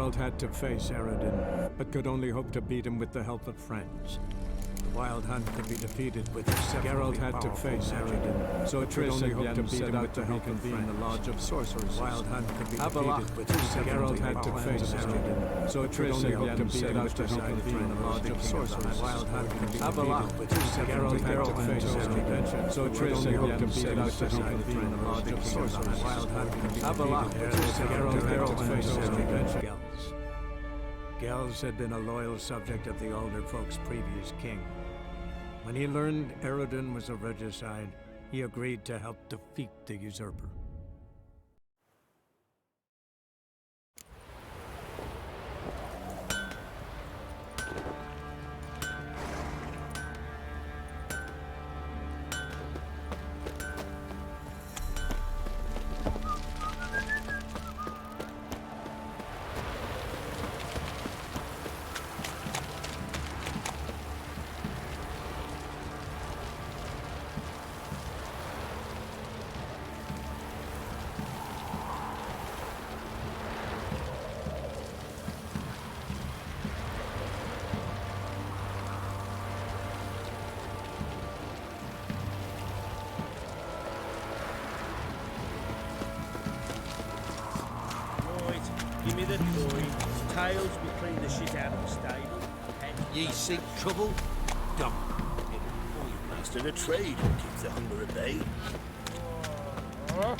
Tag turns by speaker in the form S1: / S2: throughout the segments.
S1: Geralt had to face Eredin, but could only hope to beat him with the help of friends. The Wild Hunt could be defeated with Geralt had to face Eredin, so it could only hope to beat him with the help of friends. The Lodge of Sorcerers. Wild Hunt could be defeated with Geralt had to face Eredin, so it could only hope to beat him with the help of friends. The Lodge of Sorcerers. Wild Hunt could be defeated with Geralt had to face Eredin, so it could only hope to beat him with the help of friends. The Lodge of Sorcerers. Wild Hunt could be defeated with Geralt had to face Eredin. Gels had been a loyal subject of the Older Folk's previous king. When he learned Eredin was a regicide, he agreed to help defeat the usurper.
S2: Give me the toy. Tails will clean the shit out of the stable.
S3: Ye seek trouble? Dump.
S2: Master the trade who keeps the hunger at bay. Yeah?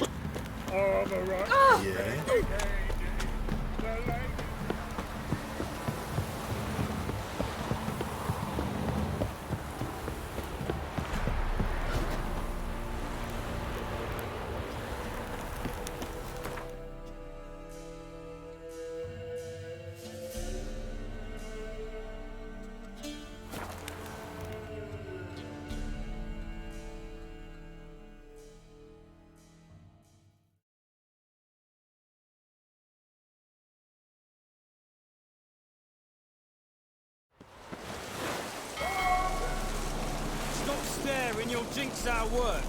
S4: Stop staring, you'll jinx our work.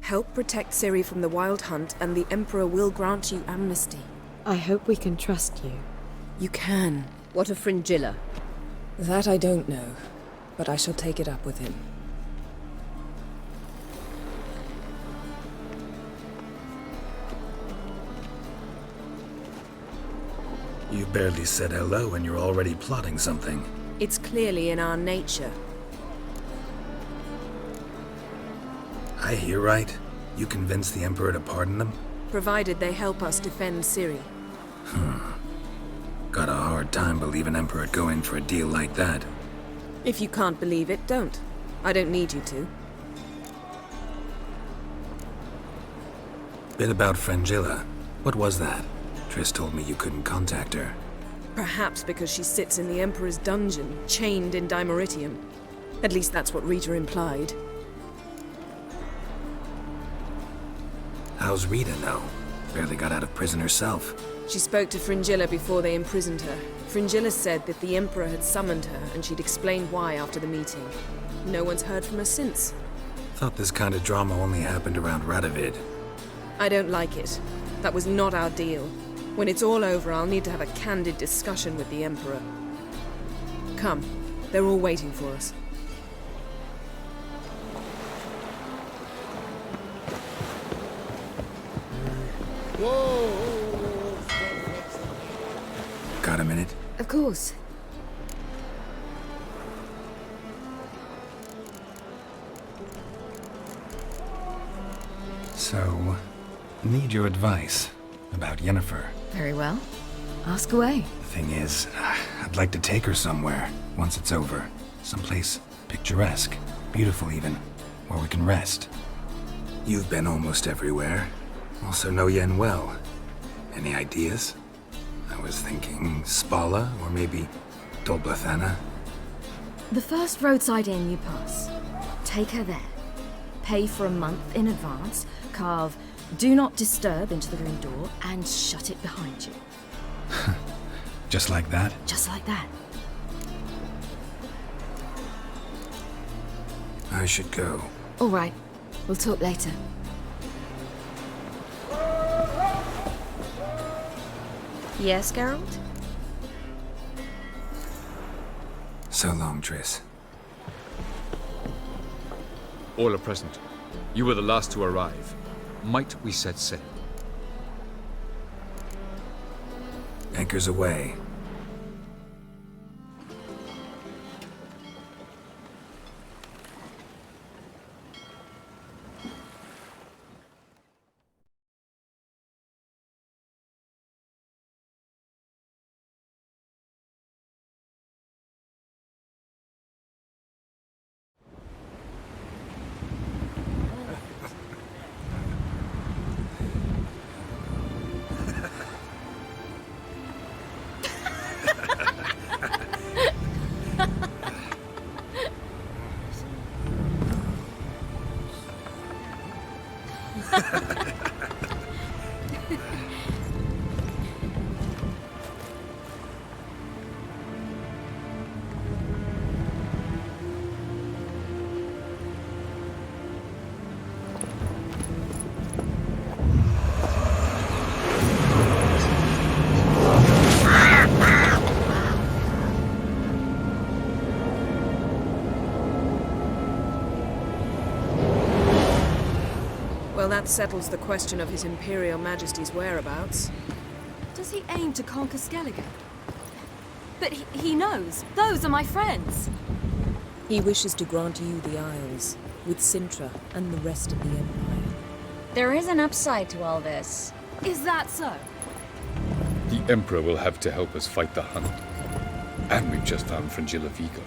S5: Help protect Ciri from the Wild Hunt, and the Emperor will grant you amnesty.
S6: I hope we can trust you.
S5: You can.
S7: What of Fringilla?
S5: That I don't know, but I shall take it up with him.
S8: You barely said hello and you're already plotting something.
S5: It's clearly in our nature.
S8: I hear right? You convinced the Emperor to pardon them?
S5: Provided they help us defend Ciri.
S8: Got a hard time believing Emperor'd go in for a deal like that.
S5: If you can't believe it, don't. I don't need you to.
S8: Bit about Fringilla. What was that? Triss told me you couldn't contact her.
S5: Perhaps because she sits in the Emperor's dungeon, chained in Dimeritium. At least that's what Rita implied.
S8: How's Rita know? Barely got out of prison herself.
S5: She spoke to Fringilla before they imprisoned her. Fringilla said that the Emperor had summoned her, and she'd explained why after the meeting. No one's heard from her since.
S8: Thought this kind of drama only happened around Radovid.
S5: I don't like it. That was not our deal. When it's all over, I'll need to have a candid discussion with the Emperor. Come. They're all waiting for us.
S2: Whoa!
S8: Got a minute?
S7: Of course.
S8: So, need your advice about Yennefer.
S7: Very well. Ask away.
S8: The thing is, I'd like to take her somewhere once it's over. Someplace picturesque, beautiful even, where we can rest. You've been almost everywhere. Also know Yen well. Any ideas? I was thinking Spala, or maybe Dolblathana.
S7: The first roadside inn you pass. Take her there. Pay for a month in advance, carve "Do Not Disturb" into the room door, and shut it behind you.
S8: Just like that?
S7: Just like that.
S8: I should go.
S7: All right. We'll talk later.
S5: Yes, Geralt?
S8: So long, Triss.
S9: All are present. You were the last to arrive. Might we set sail?
S8: Anchors away.
S5: Well, that settles the question of His Imperial Majesty's whereabouts.
S7: Does he aim to conquer Skellige? But he knows. Those are my friends.
S6: He wishes to grant you the Isles, with Sintra and the rest of the Empire.
S10: There is an upside to all this.
S7: Is that so?
S9: The Emperor will have to help us fight the Hunt. And we've just found Fringilla Vigo.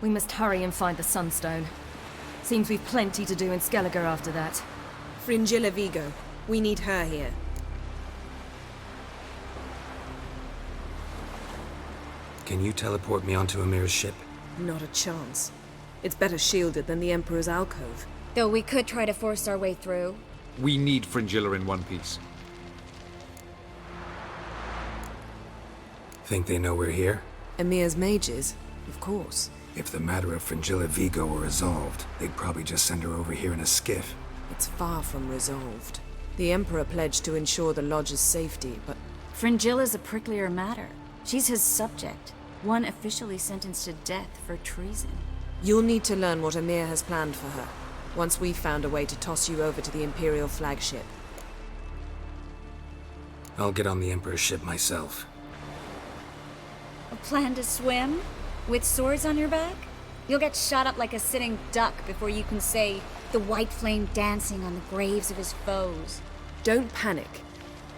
S7: We must hurry and find the Sunstone. Seems we've plenty to do in Skellige after that.
S5: Fringilla Vigo. We need her here.
S8: Can you teleport me onto Amir's ship?
S5: Not a chance. It's better shielded than the Emperor's alcove.
S10: Though we could try to force our way through.
S9: We need Fringilla in one piece.
S8: Think they know we're here?
S5: Emir's mages? Of course.
S8: If the matter of Fringilla Vigo were resolved, they'd probably just send her over here in a skiff.
S5: It's far from resolved. The Emperor pledged to ensure the Lodge's safety, but...
S10: Fringilla's a pricklier matter. She's his subject, one officially sentenced to death for treason.
S5: You'll need to learn what Emir has planned for her, once we've found a way to toss you over to the Imperial flagship.
S8: I'll get on the Emperor's ship myself.
S10: A plan to swim? With swords on your back? You'll get shot up like a sitting duck before you can say, "The white flame dancing on the graves of his foes."
S5: Don't panic.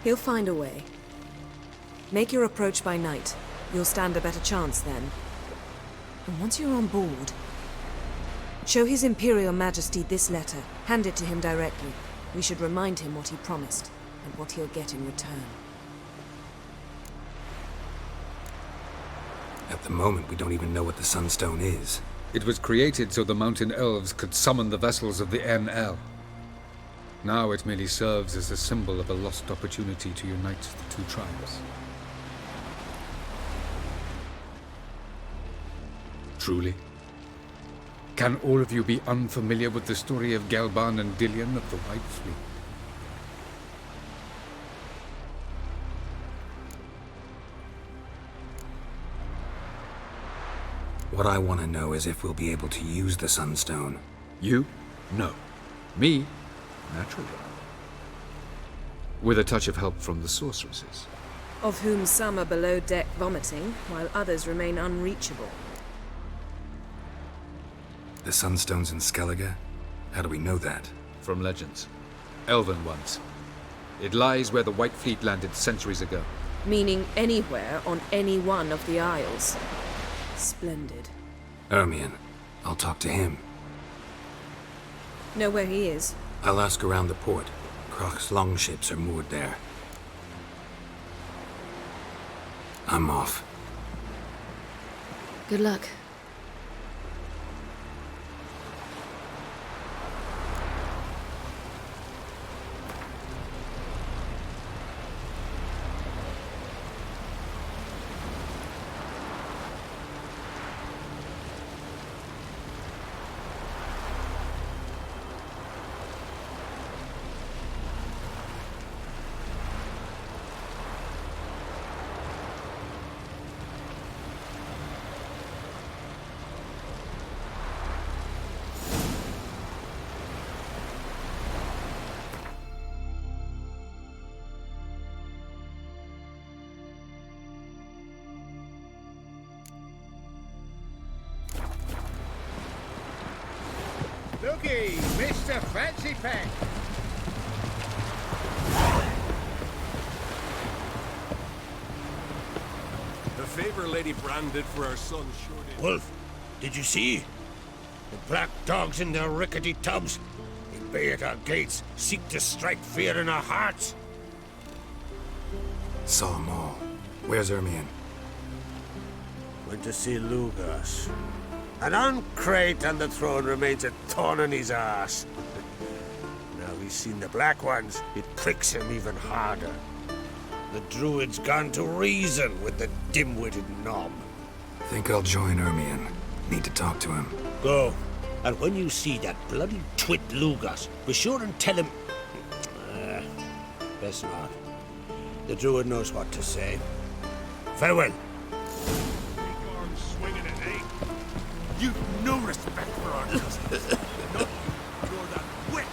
S5: He'll find a way. Make your approach by night. You'll stand a better chance then. And once you're on board, show His Imperial Majesty this letter. Hand it to him directly. We should remind him what he promised, and what he'll get in return.
S8: At the moment, we don't even know what the Sunstone is.
S9: It was created so the Mountain Elves could summon the vessels of the NL. Now it merely serves as a symbol of a lost opportunity to unite the two tribes. Truly? Can all of you be unfamiliar with the story of Gelban and Dillion of the White Fleet?
S8: What I want to know is if we'll be able to use the Sunstone.
S9: You? No. Me? Naturally. With a touch of help from the sorceresses.
S5: of whom some are below deck vomiting, while others remain unreachable.
S8: The Sunstone's in Skellige? How do we know that?
S9: From legends. Elven ones. It lies where the White Fleet landed centuries ago.
S5: Meaning anywhere on any one of the Isles. Splendid.
S8: Ermion. I'll talk to him.
S5: Know where he is?
S8: I'll ask around the port. Croc's longships are moored there. I'm off.
S7: Good luck.
S3: Looky, Mr. Fancy Pack.
S11: The favor Lady Brand did for our son sure did.
S3: Wolf, did you see? The black dogs in their rickety tubs. They bay at our gates, seek to strike fear in our hearts.
S8: Saw 'em all. Where's Ermion?
S3: Went to see Lugas. And on Crate on the throne remains a thorn in his ass. Now he's seen the Black Ones, it pricks him even harder. The Druid's gone to reason with the dim-witted knob.
S8: Think I'll join Ermion. Need to talk to him.
S3: Go. And when you see that bloody twit Lugas, be sure and tell him... best not. The Druid knows what to say. Farewell.
S11: You've no respect for our justice. Not you. You're that witch.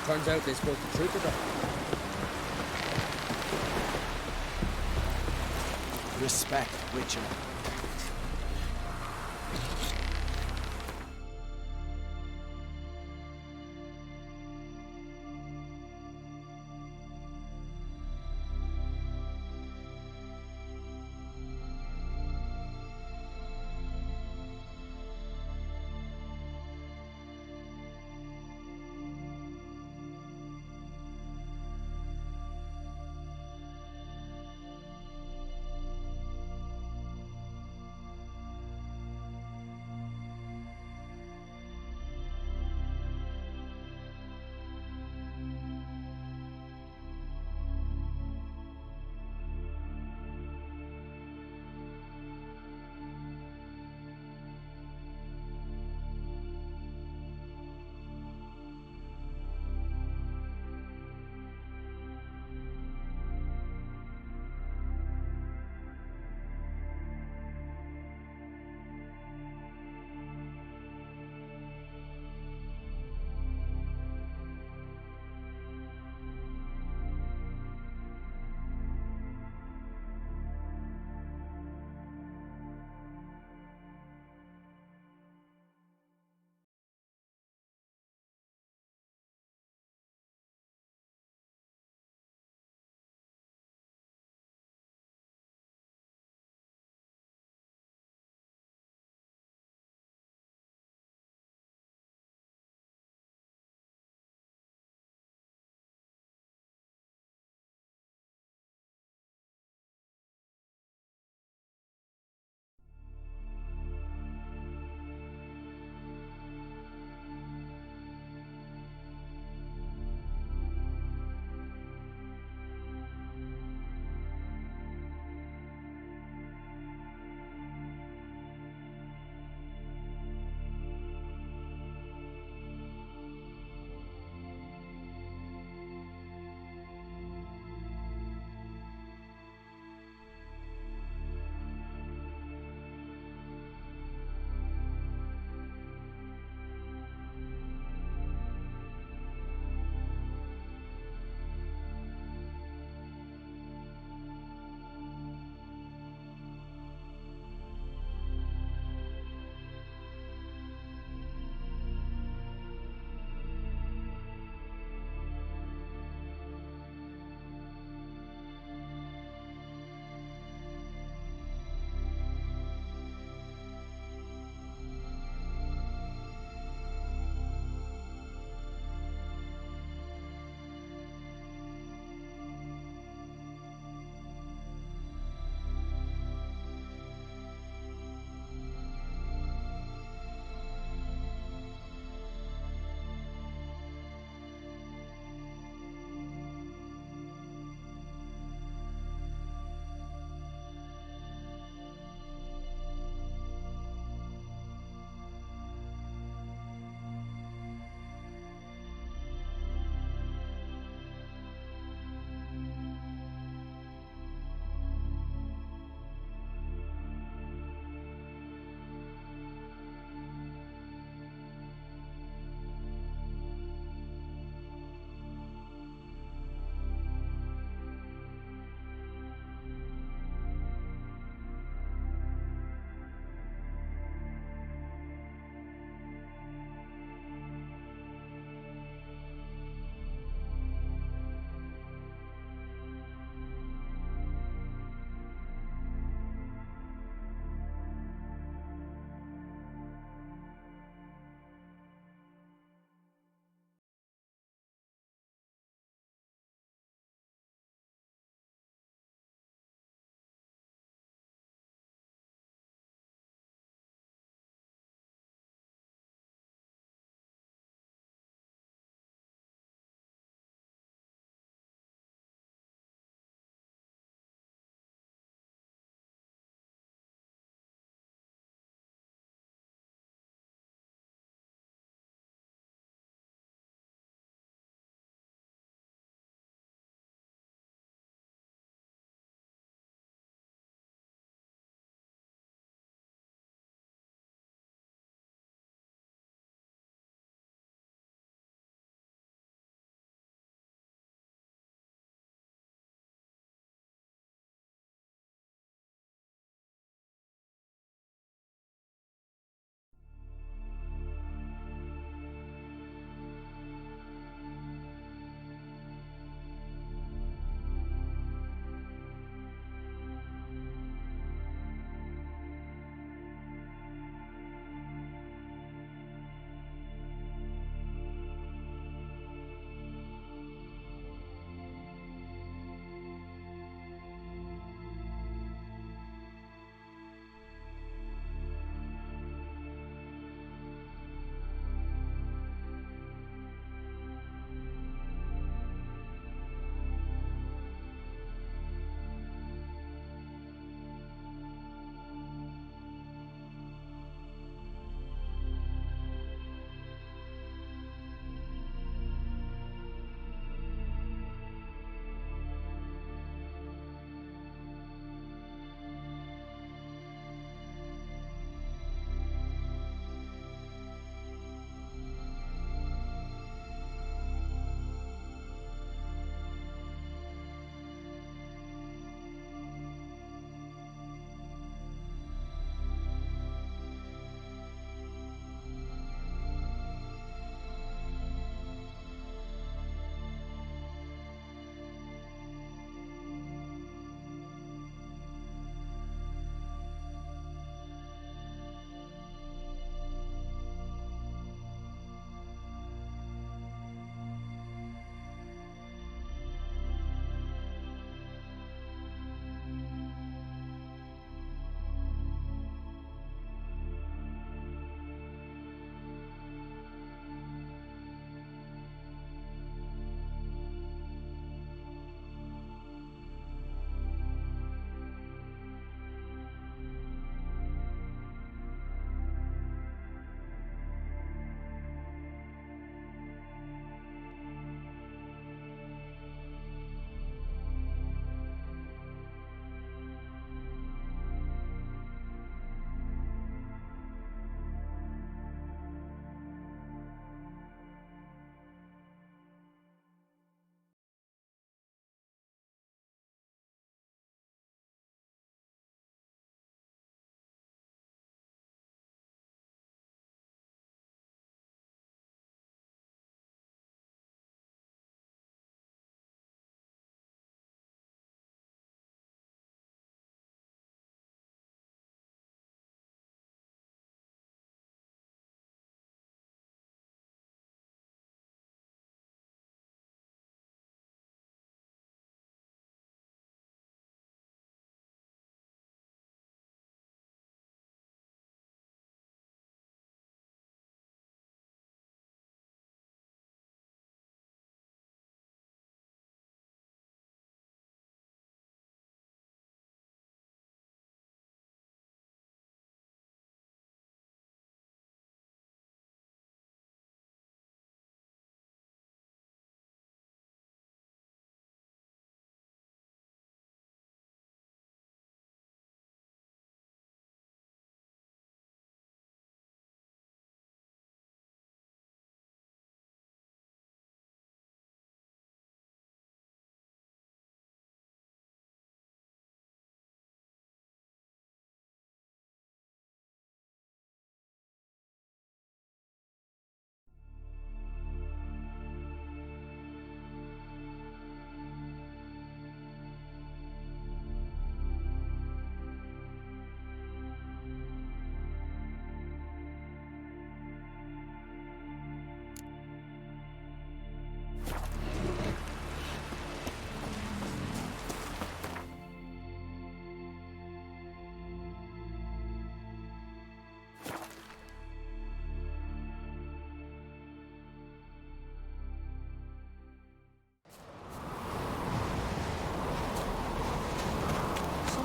S2: Turns out they spoke the truth about it.
S12: Respect, Witcher.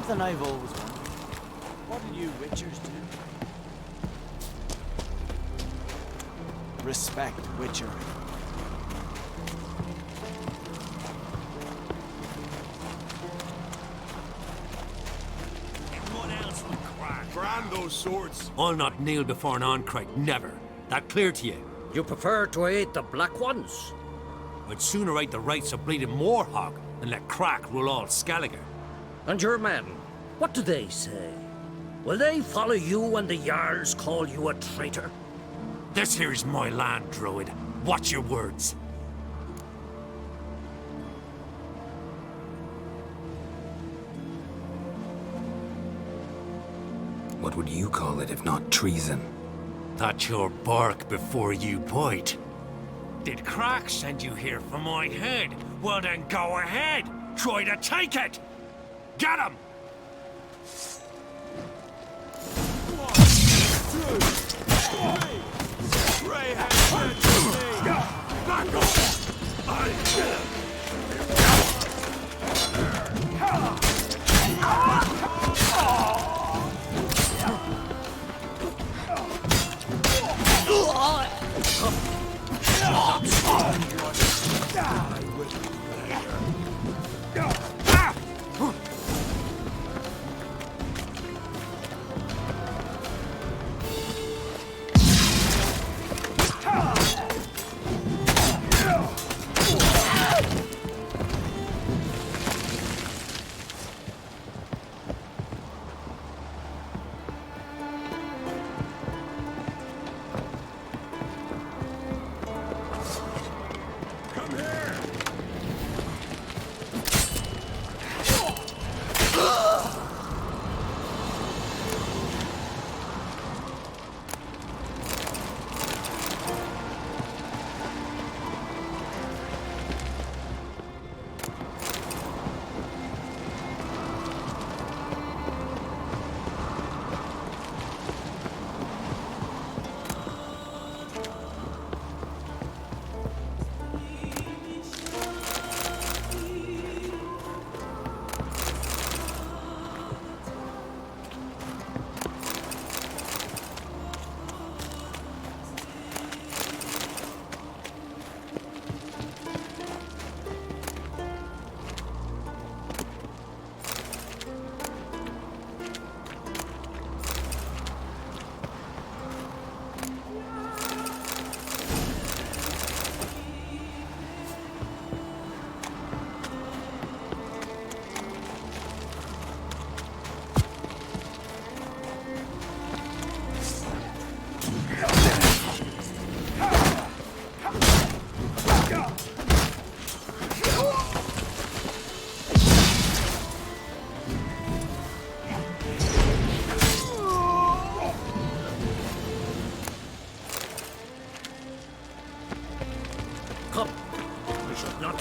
S2: something I've always wondered. What do you witchers do? Respect witchery.
S11: What else would crack? Brand those swords.
S12: I'll not kneel before an Oncrite, never. That clear to you?
S13: You prefer to aid the Black Ones?
S12: I'd sooner aid the rights of bleeding Morhog than let Crack rule all Skellige.
S13: And your men, what do they say? Will they follow you when the Jarls call you a traitor?
S12: This here's my land, Druid. Watch your words.
S8: What would you call it if not treason?
S12: That's your bark before you bite. Did Crack send you here for my head? Well then go ahead. Try to take it. Get him!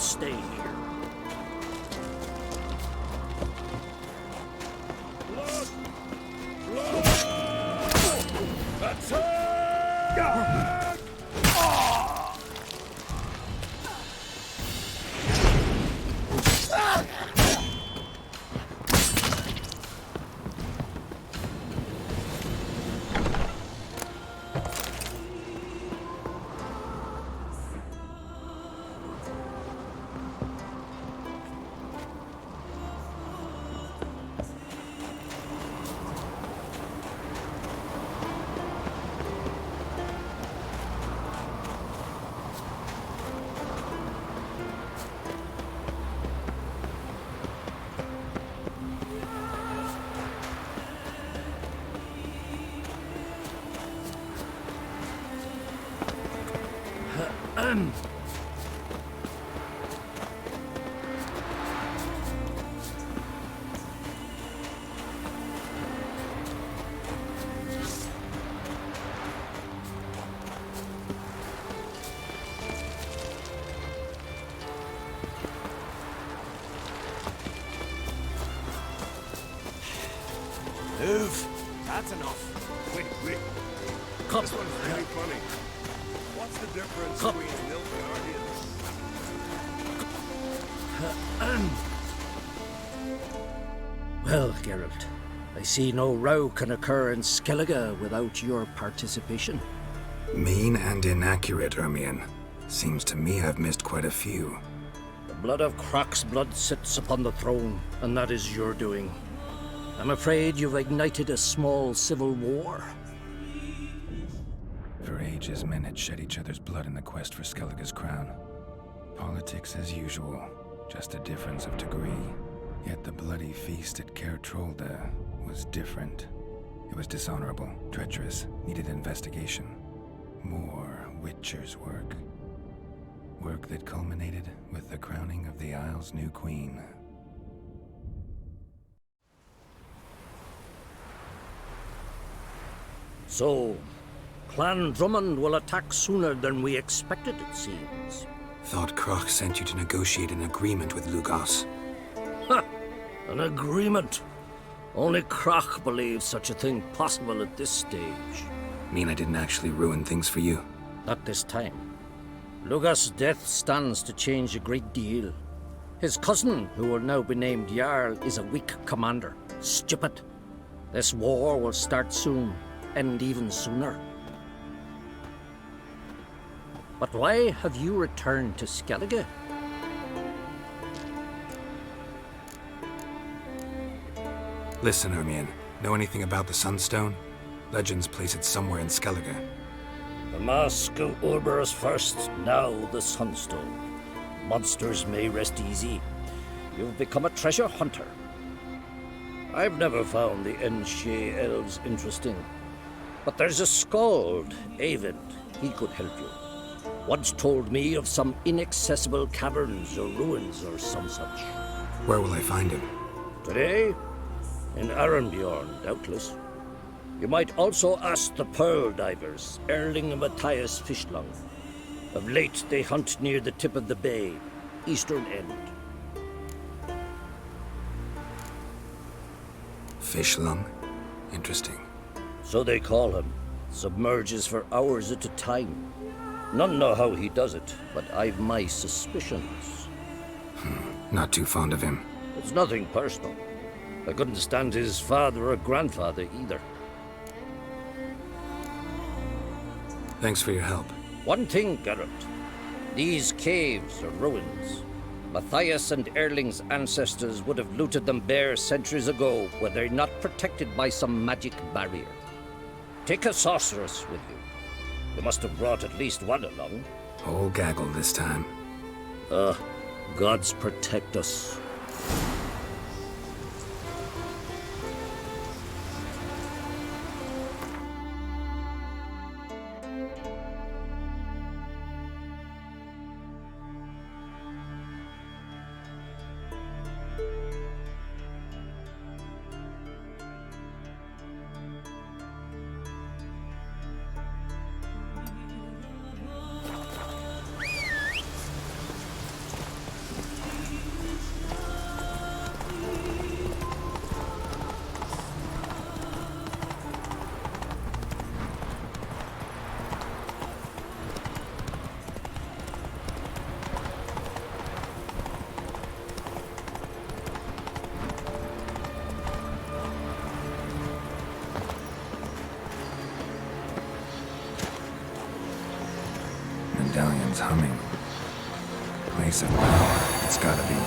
S13: Stay here.
S2: Move. That's enough.
S11: Wait, wait.
S13: Come.
S11: This one's really funny. What's the difference between an elf and
S13: Well, Geralt, I see no row can occur in Skellige without your participation.
S8: Mean and inaccurate, Ermion. Seems to me I've missed quite a few.
S13: The blood of Croc's blood sits upon the throne, and that is your doing. I'm afraid you've ignited a small civil war.
S8: For ages, men had shed each other's blood in the quest for Skellige's crown. Politics as usual, just a difference of degree. Yet the bloody feast at Caer Trolda was different. It was dishonorable, treacherous, needed investigation. More Witcher's work. Work that culminated with the crowning of the Isle's new queen.
S13: So, Clan Drummond will attack sooner than we expected, it seems.
S8: Thought Croc sent you to negotiate an agreement with Lugos.
S13: Ha! An agreement? Only Croc believes such a thing possible at this stage.
S8: Mean I didn't actually ruin things for you?
S13: Not this time. Lugos' death stands to change a great deal. His cousin, who will now be named Jarl, is a weak commander. Stupid. This war will start soon, end even sooner. But why have you returned to Skellige?
S8: Listen, Ermion. Know anything about the Sunstone? Legends place it somewhere in Skellige.
S13: The Mask of Urberus first, now the Sunstone. Monsters may rest easy. You've become a treasure hunter. I've never found the Enshe elves interesting. But there's a skald, Eyvind. He could help you. Once told me of some inaccessible caverns or ruins or some such.
S8: Where will I find him?
S13: Today? In Arenbjorn, doubtless. You might also ask the Pearl Divers, Erling and Matthias Fishlung. Of late, they hunt near the tip of the bay, eastern end.
S8: Fishlung? Interesting.
S13: So they call him. Submerges for hours at a time. None know how he does it, but I've my suspicions.
S8: Not too fond of him.
S13: It's nothing personal. I couldn't stand his father or grandfather either.
S8: Thanks for your help.
S13: One thing, Geralt. These caves are ruins. Matthias and Erling's ancestors would have looted them bare centuries ago were they not protected by some magic barrier. Take a sorceress with you. You must have brought at least one along.
S8: Whole gaggle this time.
S13: Gods protect us.
S8: Medallion's humming. Place of power. It's gotta be.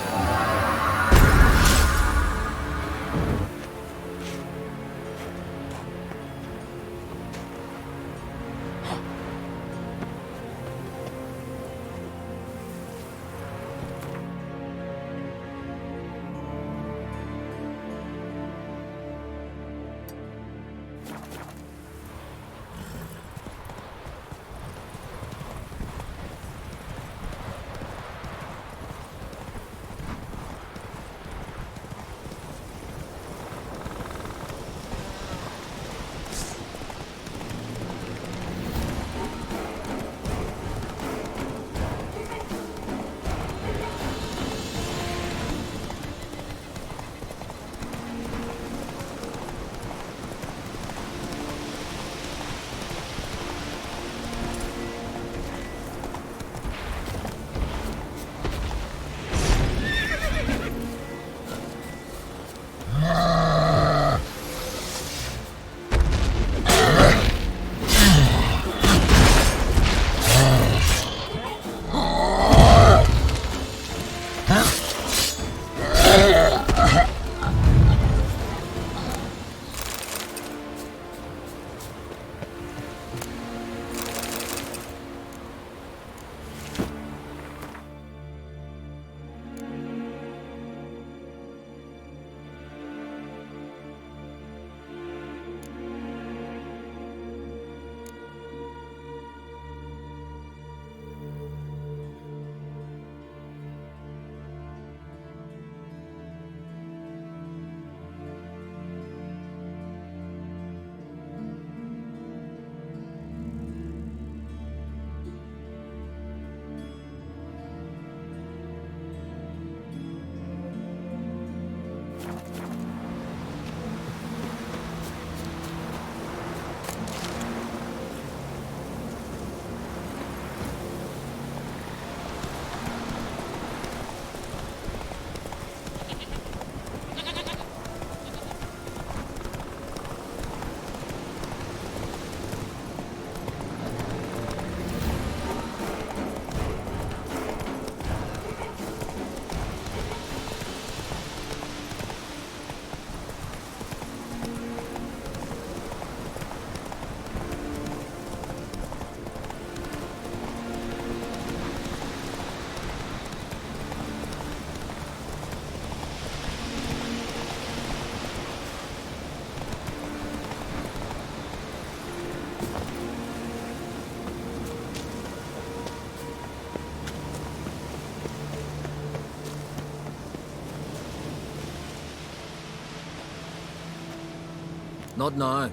S14: Not now.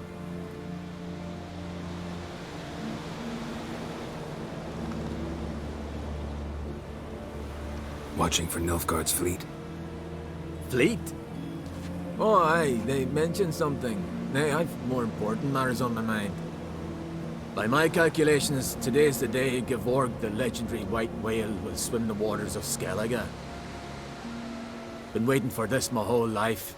S8: Watching for Nilfgaard's fleet.
S14: Fleet? Oh, aye, they mentioned something. Nay, I've more important matters on my mind. By my calculations, today's the day Gevorg, the legendary white whale, will swim the waters of Skellige. Been waiting for this my whole life.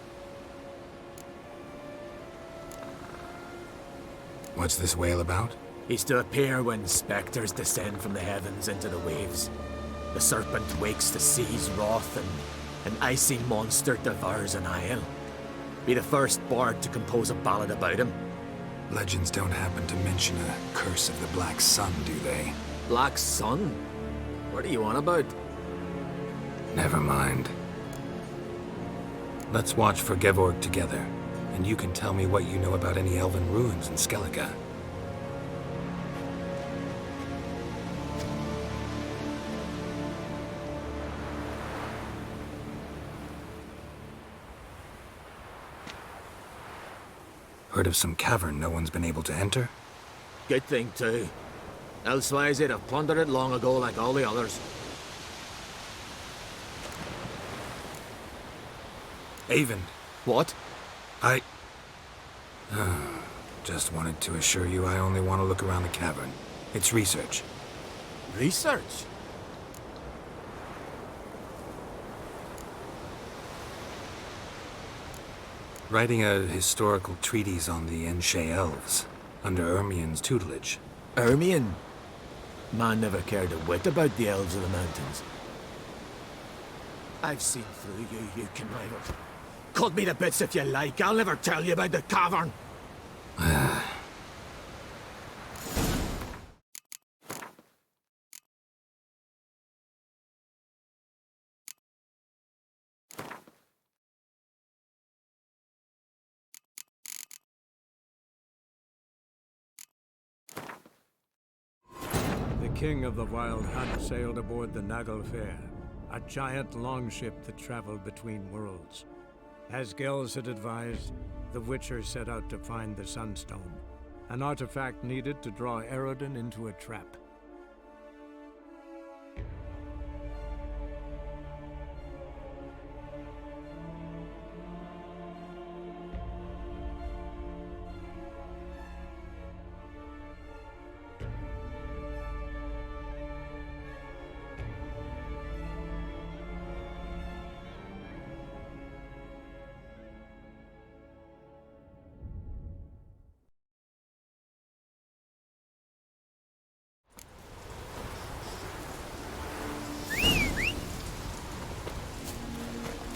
S8: What's this whale about?
S14: He's to appear when spectres descend from the heavens into the waves. The serpent wakes the sea's wrath, and an icy monster devours an isle. Be the first bard to compose a ballad about him.
S8: Legends don't happen to mention a curse of the Black Sun, do they?
S14: Black Sun? What are you on about?
S8: Never mind. Let's watch for Gevorg together, and you can tell me what you know about any elven ruins in Skellige. Heard of some cavern no one's been able to enter?
S14: Good thing, too. Elsewise, they'd have plundered it long ago like all the others.
S8: Avon.
S14: What?
S8: I... just wanted to assure you I only want to look around the cavern. It's research.
S14: Research?
S8: Writing a historical treatise on the Enshe Elves, under Ermien's tutelage.
S14: Ermien? Man never cared a whit about the elves of the mountains. I've seen through you, you conniver. Cut me to bits if you like, I'll never tell you about the cavern!
S1: The king of the Wild Hunt sailed aboard the Naglfar, a giant longship that traveled between worlds. As Gels had advised, the Witcher set out to find the Sunstone, an artifact needed to draw Eredin into a trap.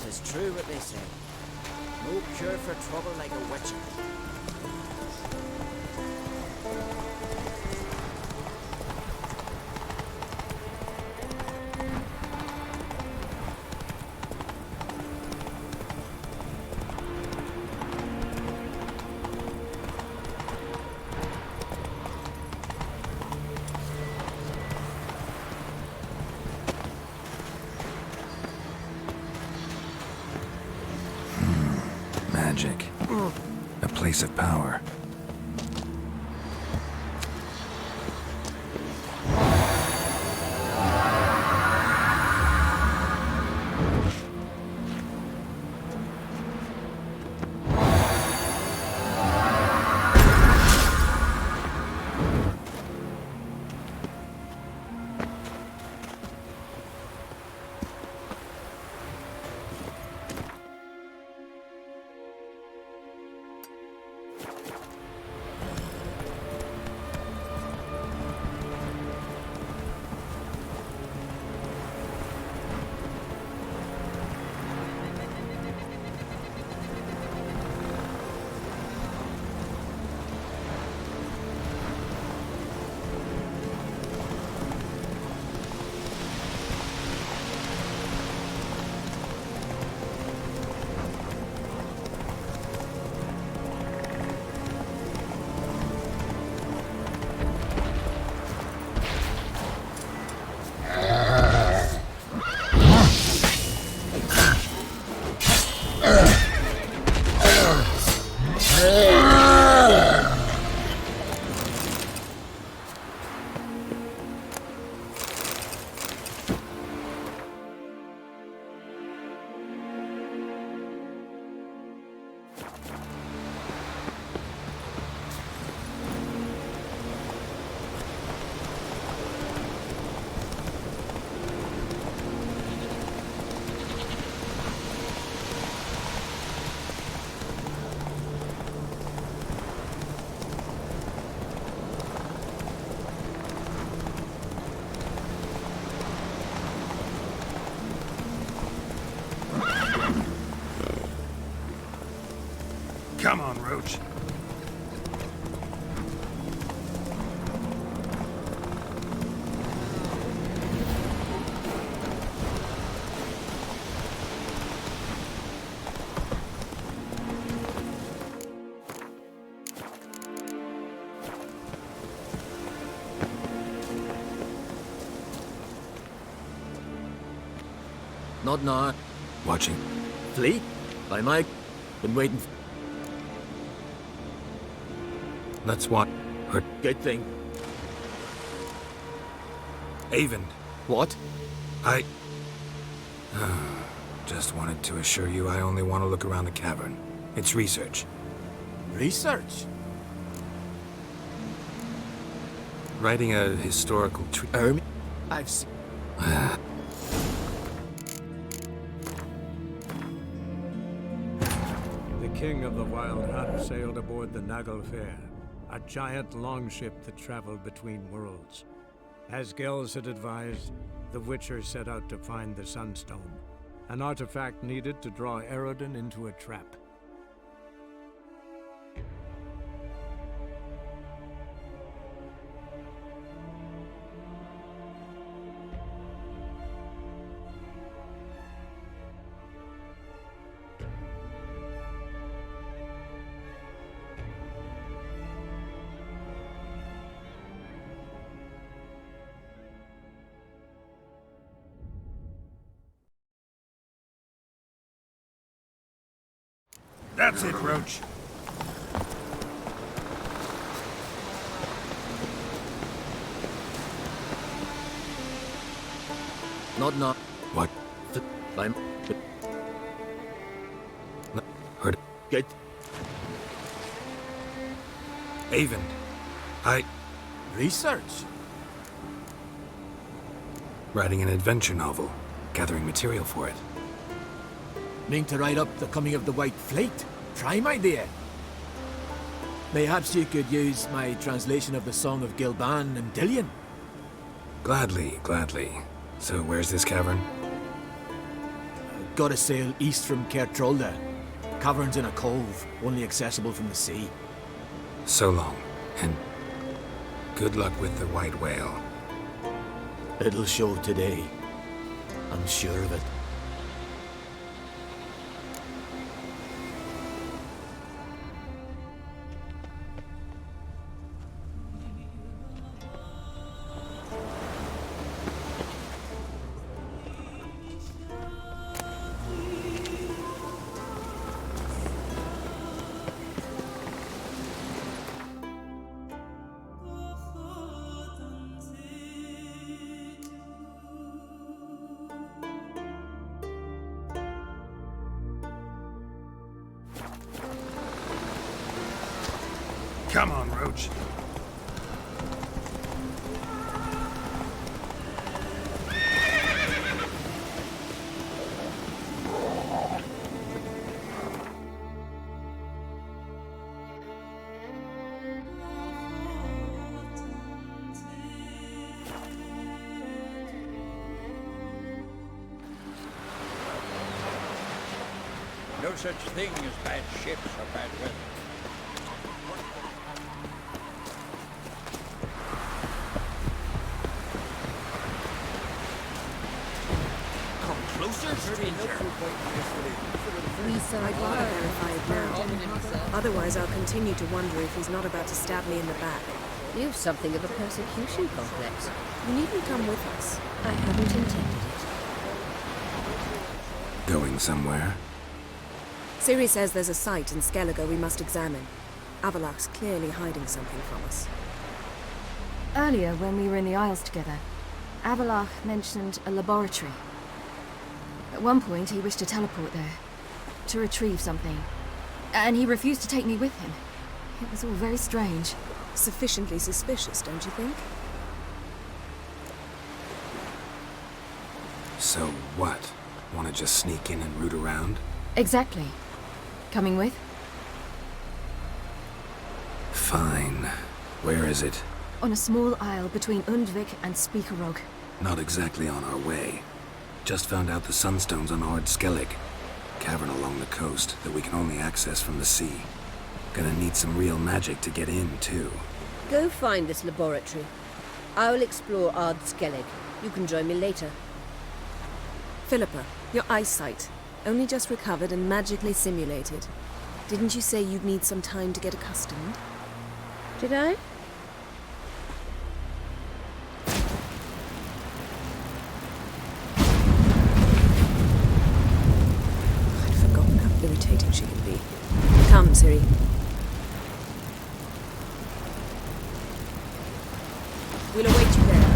S15: It's true what they say. No cure for trouble like a witcher.
S8: Magic. A place of power.
S16: Yeah.
S11: Come on, Roach.
S14: Not now.
S8: Watching.
S14: Fleet? By Mike. Been waiting.
S8: Let's watch.
S14: Good thing.
S8: Avon.
S14: What?
S8: I... just wanted to assure you I only want to look around the cavern. It's research.
S14: Research?
S8: Writing a historical
S14: I've seen...
S1: The king of the Wild Hunt sailed aboard the Naglfar, a giant longship that traveled between worlds. As Gels had advised, the Witcher set out to find the Sunstone, an artifact needed to draw Eredin into a trap.
S11: That's it, Roach.
S14: Not now.
S8: What?
S14: I'm...
S8: Heard.
S14: Good.
S8: Avon. I...
S14: Research?
S8: Writing an adventure novel. Gathering material for it.
S14: Mean to write up the coming of the White Fleet? Prime idea. Mayhaps you could use my translation of the Song of Gilban and Dillion.
S8: Gladly, gladly. So where's this cavern?
S14: Gotta sail east from Kertrolda. Cavern's in a cove, only accessible from the sea.
S8: So long, and good luck with the White Whale.
S14: It'll show today. I'm sure of it.
S11: Come on, Roach.
S15: No such thing as bad ships or bad weather.
S5: I'd rather verify it now. Otherwise, I'll continue to wonder if he's not about to stab me in the back.
S16: You've something of a persecution complex.
S5: You needn't come with us.
S16: I hadn't intended it.
S8: Going somewhere?
S5: Ciri says there's a site in Skellige we must examine. Avallac'h's clearly hiding something from us.
S7: Earlier, when we were in the Isles together, Avallac'h mentioned a laboratory. At one point, he wished to teleport there, to retrieve something. And he refused to take me with him. It was all very strange.
S5: Sufficiently suspicious, don't you think?
S8: So what? Want to just sneak in and root around?
S7: Exactly. Coming with?
S8: Fine. Where is it?
S7: On a small isle between Undvik and Speakerog.
S8: Not exactly on our way. Just found out the Sunstone's on Ard Skellig. Cavern along the coast that we can only access from the sea. Gonna need some real magic to get in, too.
S16: Go find this laboratory. I'll explore Ard Skellig. You can join me later.
S5: Philippa, your eyesight. Only just recovered and magically simulated. Didn't you say you'd need some time to get accustomed?
S16: Did I?
S5: I'd forgotten how irritating she can be. Come, Ciri.
S6: We'll await you there.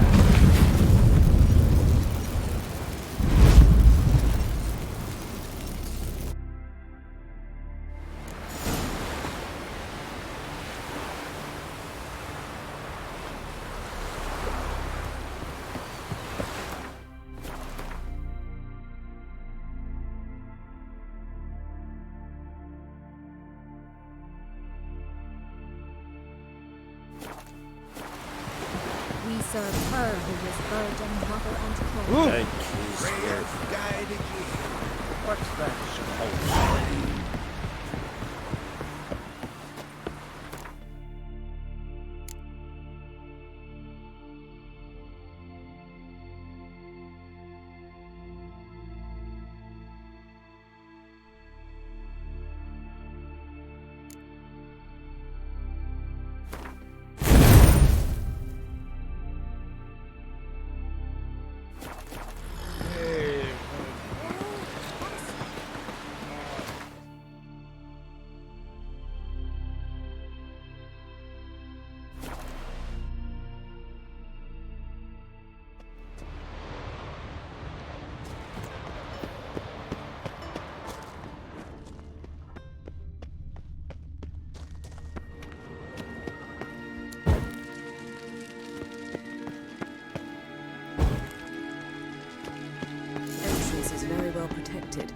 S10: We serve her who is burden, mother, and king.
S13: Thank you, sir. What's that supposed to be?
S5: protected.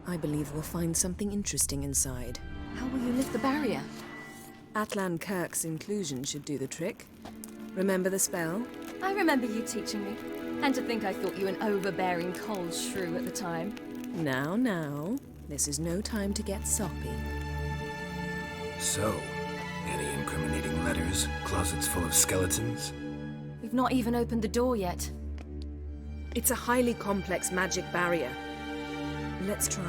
S5: I believe we'll find something interesting inside.
S7: How will you lift the barrier?
S5: Atlan Kirk's inclusion should do the trick. Remember the spell?
S7: I remember you teaching me. And to think I thought you an overbearing cold shrew at the time.
S5: Now. This is no time to get soppy.
S8: So, any incriminating letters? Closets full of skeletons?
S7: We've not even opened the door yet.
S5: It's a highly complex magic barrier. Let's try.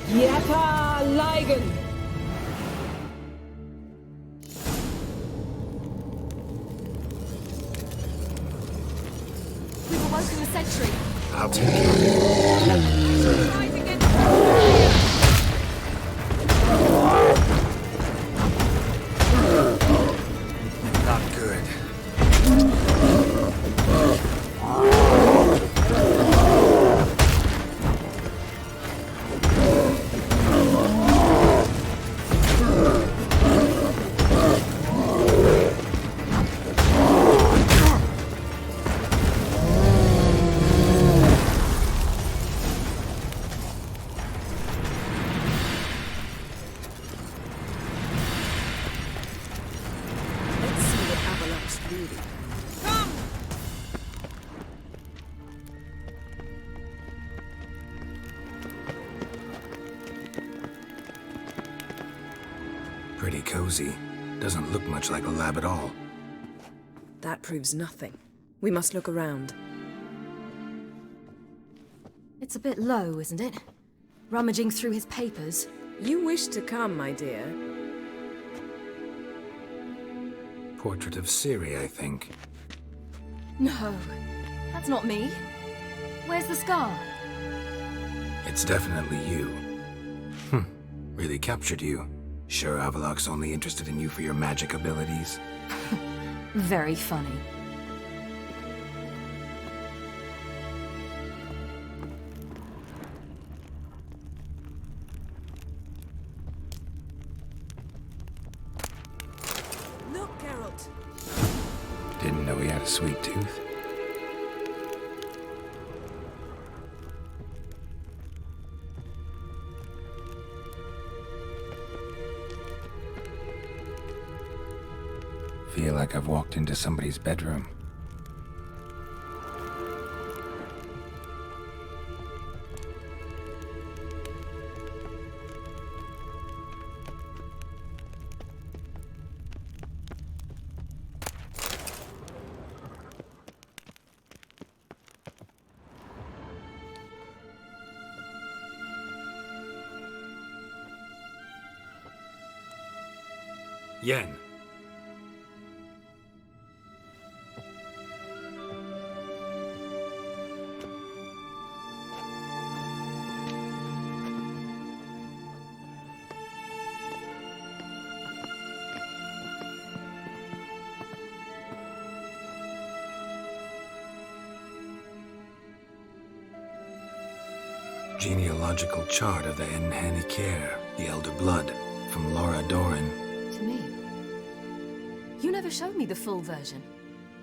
S6: Yepa Ligen!
S7: We've awoken the sentry.
S8: I'll take it.
S7: Rise against the barrier!
S8: Not good. Pretty cozy. Doesn't look much like a lab at all.
S5: That proves nothing. We must look around.
S7: It's a bit low, isn't it? Rummaging through his papers.
S5: You wish to come, my dear.
S8: Portrait of Ciri, I think.
S7: No, that's not me. Where's the scar?
S8: It's definitely you. Really captured you. Sure Avallac'h's only interested in you for your magic abilities?
S7: Very funny.
S5: Look, Geralt.
S8: Didn't know he had a sweet tooth. Feel like I've walked into somebody's bedroom. Yen. Genealogical chart of the Enhanikir, the Elder Blood, from Laura Doran.
S7: To me. You never showed me the full version.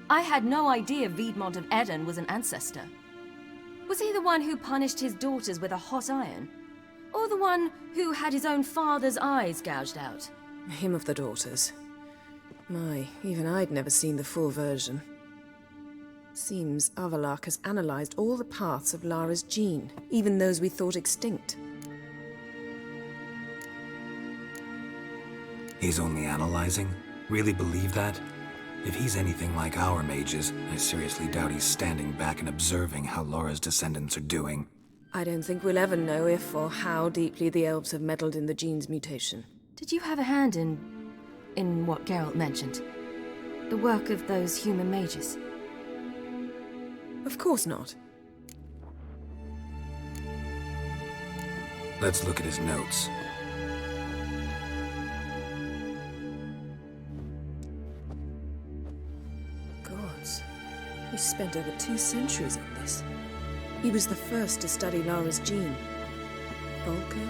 S7: I had no idea Viedmont of Eden was an ancestor. Was he the one who punished his daughters with a hot iron? Or the one who had his own father's eyes gouged out?
S5: Him of the daughters. My, even I'd never seen the full version. Seems Avallac'h has analyzed all the parts of Lara's gene, even those we thought extinct.
S8: He's only analyzing? Really believe that? If he's anything like our mages, I seriously doubt he's standing back and observing how Laura's descendants are doing.
S5: I don't think we'll ever know if or how deeply the elves have meddled in the gene's mutation.
S7: Did you have a hand in what Geralt mentioned? The work of those human mages?
S5: Of course not.
S8: Let's look at his notes.
S5: Gods. He spent over 2 centuries on this. He was the first to study Lara's gene. Volker?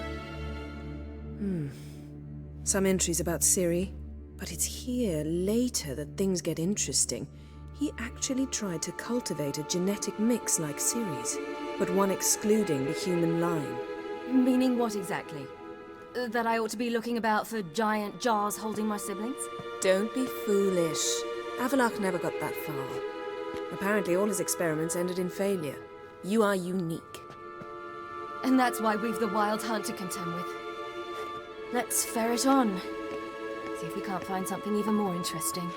S5: Some entries about Ciri, but it's here, later, that things get interesting. He actually tried to cultivate a genetic mix like Ciri's, but one excluding the human line.
S7: Meaning what exactly? That I ought to be looking about for giant jars holding my siblings?
S5: Don't be foolish. Avallac'h never got that far. Apparently all his experiments ended in failure. You are unique.
S7: And that's why we've the Wild Hunt to contend with. Let's ferret on. See if we can't find something even more interesting.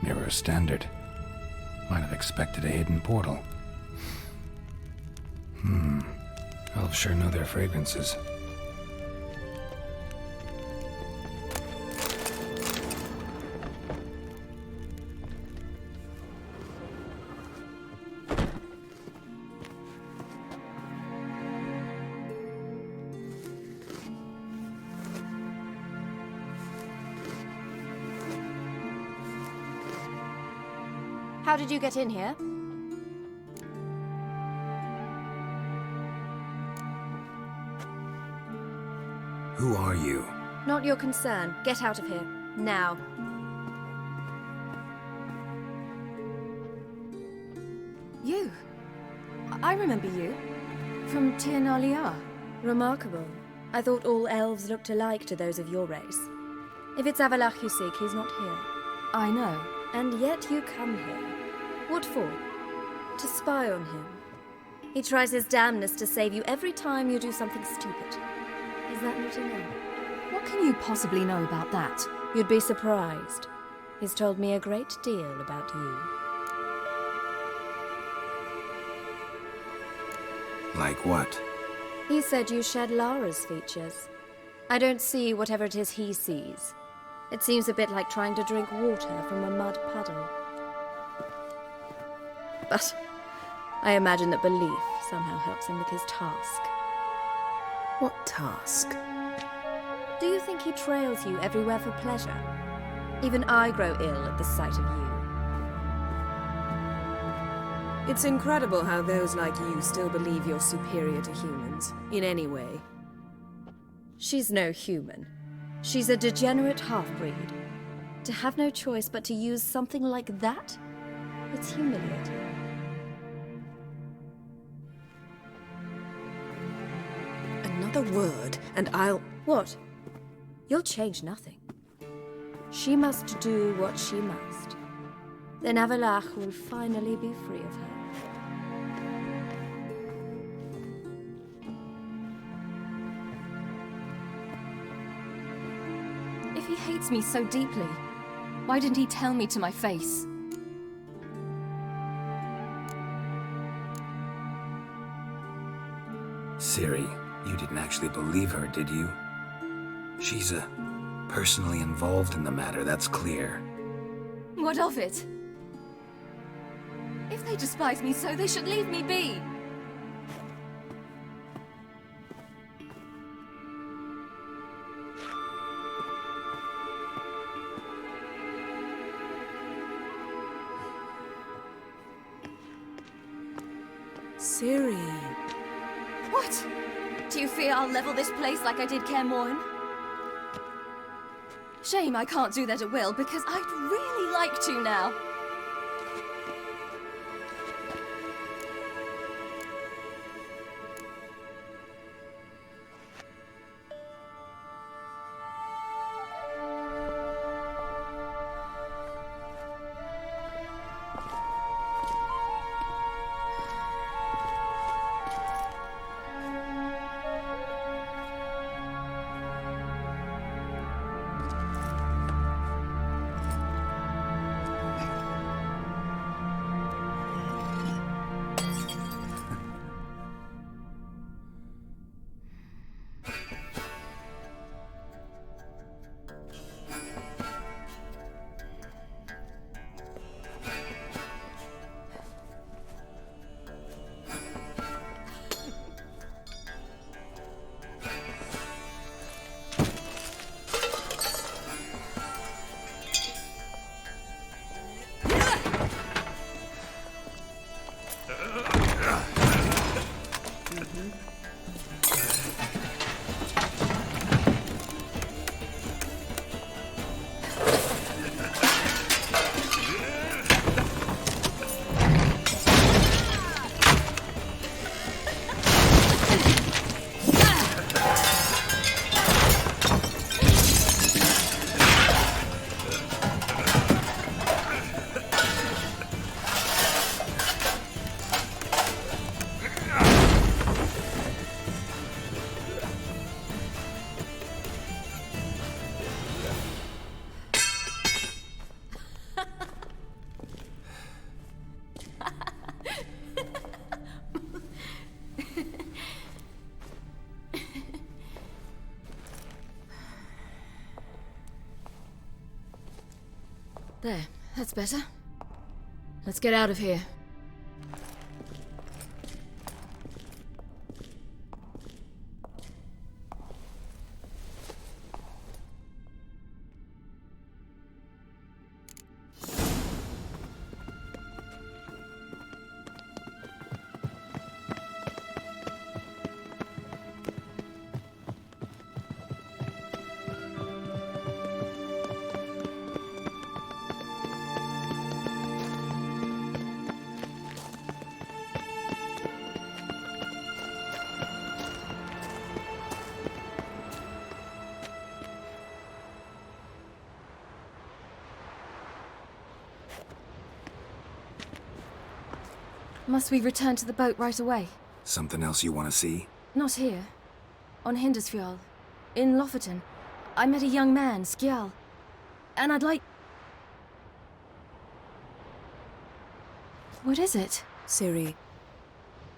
S8: Mirror standard. Might have expected a hidden portal. Elves sure know their fragrances.
S7: How did you get in here?
S8: Who are you?
S7: Not your concern. Get out of here. Now. You. I remember you. From Tir na Liar.
S10: Remarkable. I thought all elves looked alike to those of your race. If it's Avallac'h you seek, he's not here.
S7: I know.
S10: And yet you come here. What for? To spy on him. He tries his damnedest to save you every time you do something stupid. Is that not enough?
S7: What can you possibly know about that?
S10: You'd be surprised. He's told me a great deal about you.
S8: Like what?
S10: He said you shared Lara's features. I don't see whatever it is he sees. It seems a bit like trying to drink water from a mud puddle. But I imagine that belief somehow helps him with his task.
S5: What task?
S10: Do you think he trails you everywhere for pleasure? Even I grow ill at the sight of you.
S5: It's incredible how those like you still believe you're superior to humans, in any way.
S10: She's no human. She's a degenerate half-breed. To have no choice but to use something like that? It's humiliating.
S5: Another word, and I'll...
S6: What? You'll change nothing. She must do what she must. Then Avallac'h will finally be free of her.
S7: If he hates me so deeply, why didn't he tell me to my face?
S8: Ciri, you didn't actually believe her, did you? She's personally involved in the matter, that's clear.
S7: What of it? If they despise me so, they should leave me be.
S5: Ciri.
S7: What? Do you fear I'll level this place like I did Kaer Morhen? Shame I can't do that at will, because I'd really like to now. There, that's better. Let's get out of here. Must we return to the boat right away?
S8: Something else you want to see?
S7: Not here. On Hindarsfjall. In Lofoten. I met a young man, Skjal. And I'd like... What is it?
S5: Ciri,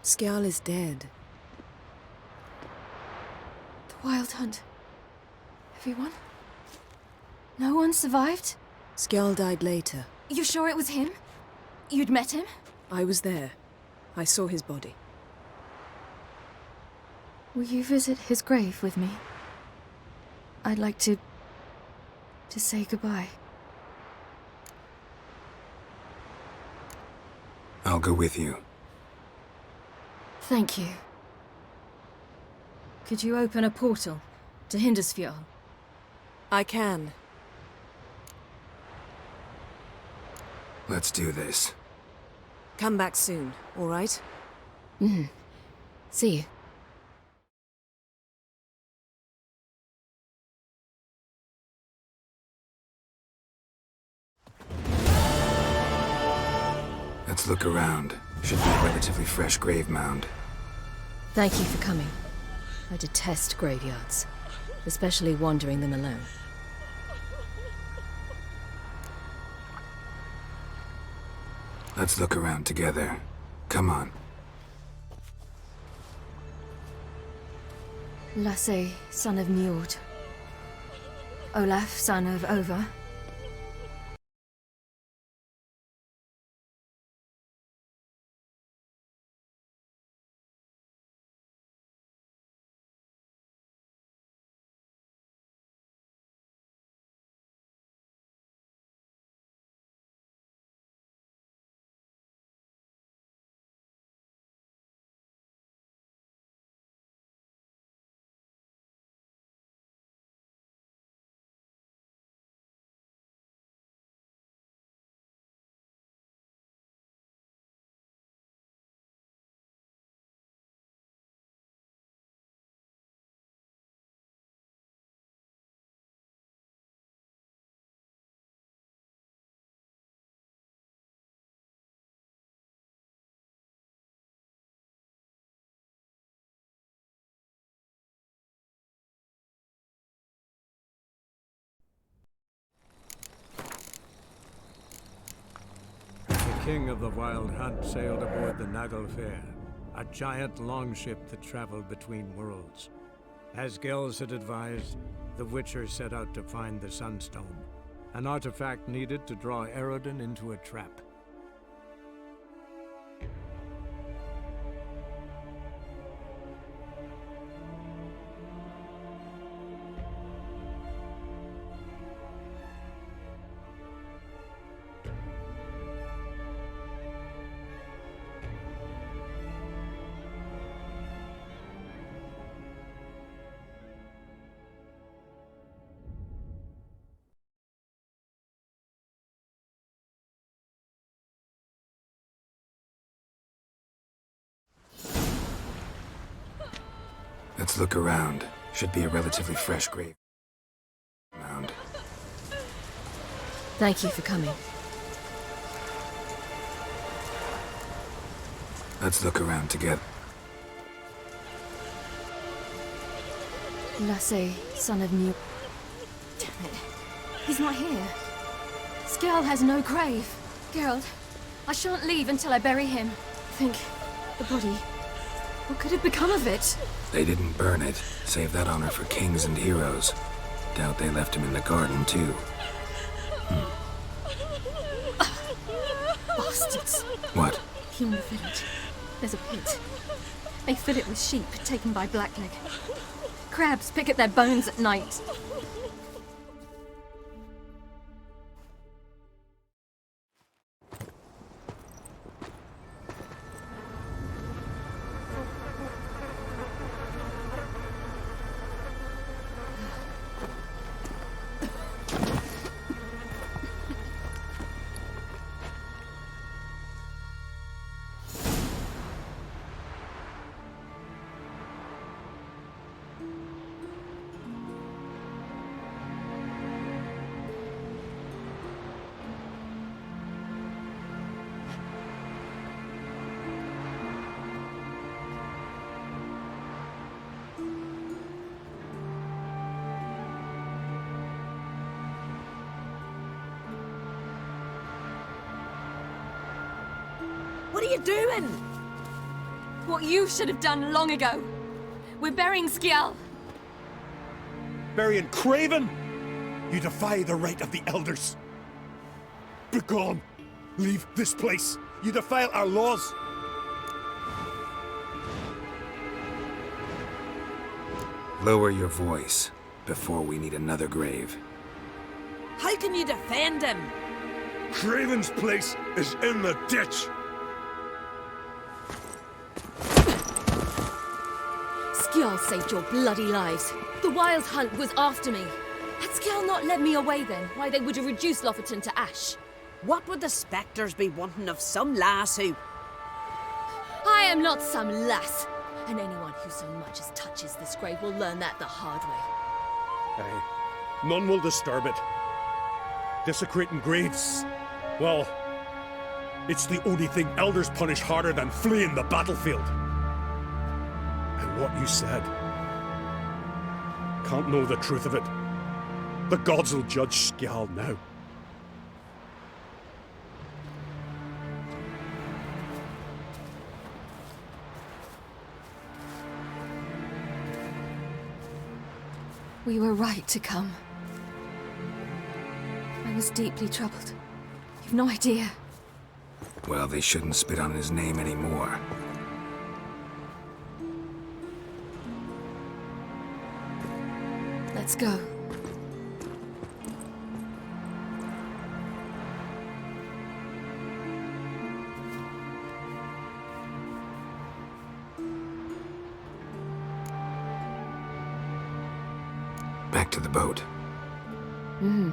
S5: Skjal is dead.
S7: The Wild Hunt. Everyone? No one survived?
S5: Skjal died later.
S7: You sure it was him? You'd met him?
S5: I was there. I saw his body.
S7: Will you visit his grave with me? I'd like to say goodbye.
S8: I'll go with you.
S7: Thank you. Could you open a portal to Hindarsfjall?
S5: I can.
S8: Let's do this.
S5: Come back soon, all right?
S7: See you.
S8: look around. Should be a relatively fresh grave mound.
S7: Thank you for coming. I detest graveyards, especially wandering them alone.
S8: Let's look around together. Come on.
S7: Lasse, son of Njord. Olaf, son of Over.
S1: The king of the Wild Hunt sailed aboard the Naglfar, a giant longship that traveled between worlds. As Gels had advised, the Witcher set out to find the Sunstone, an artifact needed to draw Eredin into a trap.
S8: Let's look around. Should be a relatively fresh grave mound.
S7: Thank you for coming.
S8: Let's look around together.
S7: Lasse, son of Njord. Damn it. He's not here. Skjall has no grave. Geralt, I shan't leave until I bury him. Think, the body. What could have become of it?
S8: They didn't burn it. Save that honor for kings and heroes. Doubt they left him in the garden, too.
S7: Bastards.
S8: What?
S7: Hume the village. There's a pit. They fill it with sheep taken by Blackleg. Crabs pick at their bones at night.
S5: What are you doing?
S7: What you should have done long ago. We're burying Skjall.
S11: Burying Craven? You defy the right of the elders. Begone! Leave this place. You defile our laws.
S8: Lower your voice before we need another grave.
S5: How can you defend him?
S11: Craven's place is in the ditch.
S7: Skjall saved your bloody lives. The Wild Hunt was after me. Had Skjall not led me away then, why they would have reduced Lofoten to ash.
S5: What would the spectres be wanting of some lass who...
S7: I am not some lass, and anyone who so much as touches this grave will learn that the hard way.
S11: Aye. None will disturb it. Desecrating graves. Well, It's the only thing elders punish harder than fleeing the battlefield. And what you said. Can't know the truth of it. The gods will judge Skjal now.
S7: We were right to come. I was deeply troubled. You've no idea.
S8: Well, they shouldn't spit on his name anymore.
S7: Let's go.
S8: Back to the boat.
S7: Mm-hmm.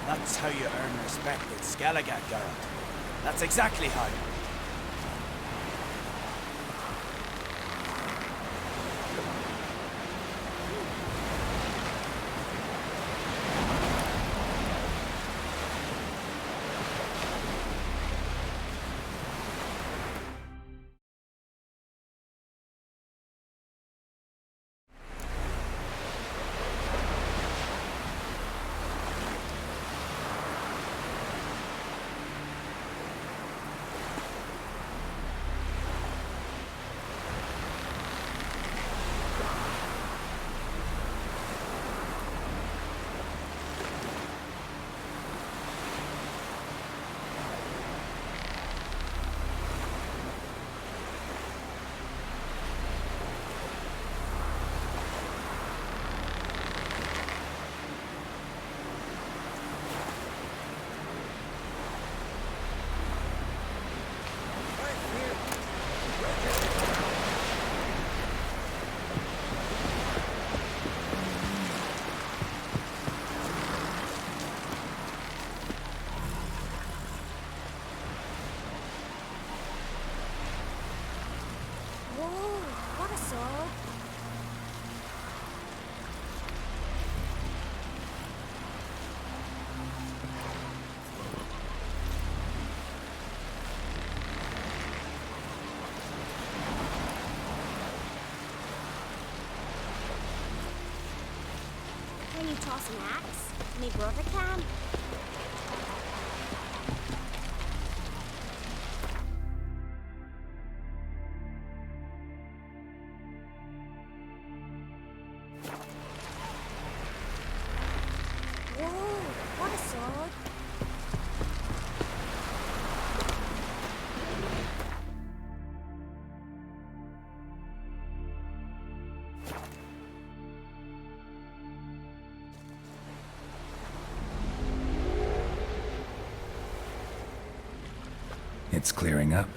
S15: That's how you earn respect in Skellige, Geralt. That's exactly how.
S10: Can you toss an axe? Me brother can. Whoa, what a sword.
S8: It's clearing up.